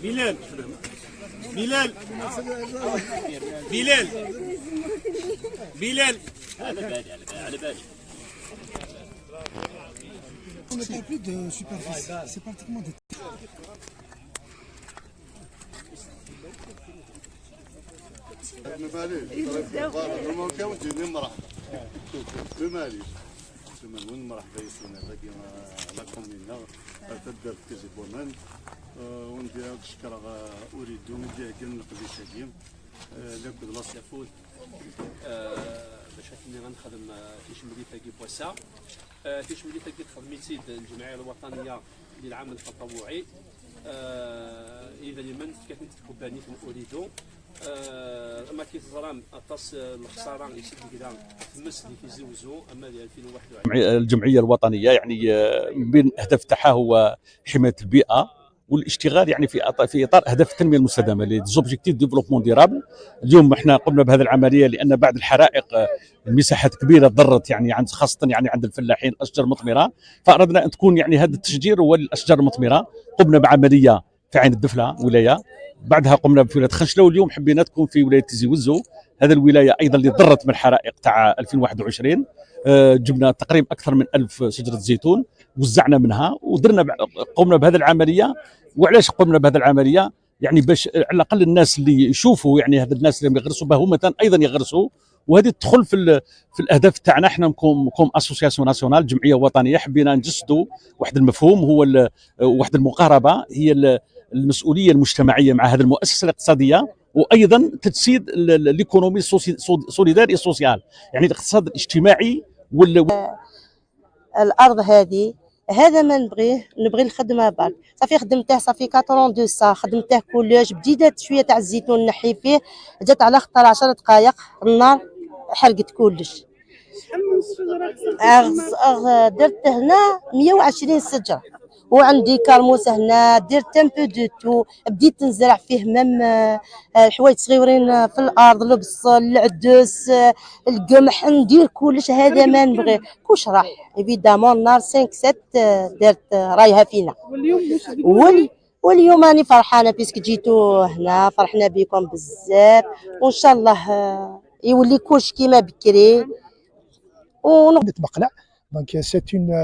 بلال بلال بلال بلال على بالي على بالي. On n'a plus de superficie, c'est pratiquement des... وين مرحبا يسونا باقي لكم منا تقدر تكذبوا من وندير هذا الشكر اريد وندير كاع نقضي شاكيم لابد بلاصه فوت باش اني غنخدم في شمليته كي بوسا في شمليته كي تخدم سيد الجمعيه الوطنيه للعمل التطوعي اذا لمن كانت تكباني في اريدو اما كيتزرام اطاس الخساره يسد كذا تمس اللي كيزوزو اما ديال 2021. الجمعيه الوطنيه يعني من بين الاهداف تاعها هو حمايه البيئه والاشتغال يعني في اطار اهداف التنميه المستدامه لي زوبجيكتيف ديفلوبمون ديرابل. اليوم احنا قمنا بهذه العمليه لان بعد الحرائق المساحات كبيره ضرت يعني عند خاصه يعني عند الفلاحين الاشجار المثمره، فاردنا ان تكون يعني هذا التشجير هو للاشجار المثمره. قمنا بعمليه في عين الدفله ولايه، بعدها قمنا في ولايه خنشله، واليوم حبينا تكون في ولايه تيزي وزو. هذه الولايه ايضا اللي ضرت من الحرائق تاع 2021 جبنا تقريبا اكثر من 1000 شجره زيتون وزعنا منها ودرنا قمنا بهذه العمليه. وعلاش قمنا بهذه العمليه؟ يعني باش على الاقل الناس اللي يشوفوا يعني هذا الناس اللي يغرسوا به هما ايضا يغرسوا، وهذه تدخل في الاهداف تاعنا. احنا كوم اسوسياسيون ناسيونال جمعيه وطنيه حبينا نجسدوا واحد المفهوم هو واحد المقاربه، هي المسؤوليه المجتمعيه مع هذه المؤسسه الاقتصاديه، وايضا تجسيد ليكونومي سوليداري سوسيال، يعني الاقتصاد الاجتماعي الارض هذا ما نبغي الخدمه برك. صافي خدمته صافي 4 دو سا خدمته كلش. بديت شويه تاع الزيتون نحي فيه، جات على خطر 10 دقائق النار حرقت كلش. درت هنا 120 شجره، وعندي كرموس هنا درت ان بو دو تو. بديت نزرع فيه مم الحوايج صغيرين في الارض، البصل العدس القمح، ندير كلش. هذا ما نبغي كلش راح ايفيدامون النار 5 7 درت رايها فينا. واليوم راني فرحانه بيسك جيتو هنا، فرحنا بكم بزاف، وان شاء الله يولي كلش كيما بكري. مقلع دونك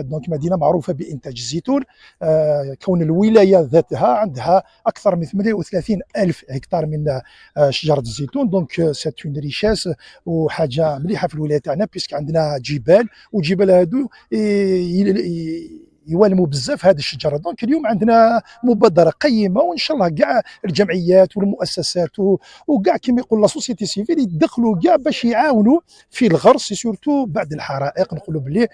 دونك مدينه معروفه بانتاج الزيتون. كون الولايه ذاتها عندها اكثر من 38 الف هكتار من شجره الزيتون، دونك سيت اون ريشاس وحاجه مليحه في الولايه تاعنا، بيسك عندنا جبال، والجبال هادو يوالموا بزاف هذه الشجره. دونك اليوم عندنا مبادره قيمه، وان شاء الله كاع الجمعيات والمؤسسات وكاع كما يقول لا سوسيتي سيفيل يدخلوا كاع باش يعاونوا في الغرس، سورتو بعد الحرائق. نقولوا بلي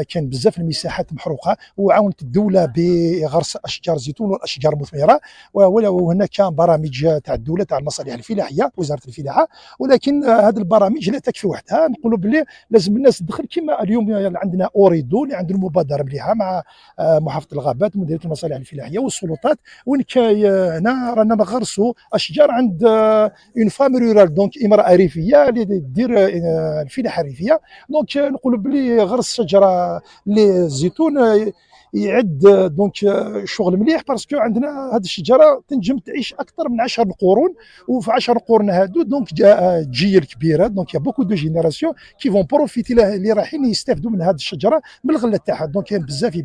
كان بزاف المساحات محروقه، وعاونت الدوله بغرس اشجار زيتون والاشجار المثمره. وهناك كان برامج تاع الدوله تاع المصالح الفلاحيه وزاره الفلاحه، ولكن هذه البرامج لا تكفي وحدها. نقولوا بلي لازم الناس تدخل، كما اليوم عندنا اوريدو اللي عنده مبادره مليحه مع محافظه الغابات مديريه المصالح الفلاحيه والسلطات، وين هنا رانا نغرسوا اشجار عند اون فام رورال، دونك امراه ريفيه اللي دير الفلاحه الريفيه. دونك نقولوا بلي غرس شجره للزيتون يعد دونك شغل مليح، باسكو عندنا هذه الشجره تنجم تعيش اكثر من 10 قرون، وفي 10 قرون هادو دونك جيل كبيره، دونك يا بوكو دو جينيراسيون كي فون بروفيتي اللي رايحين يستافدوا من هذه الشجره من الغله تاعها. دونك كاين بزاف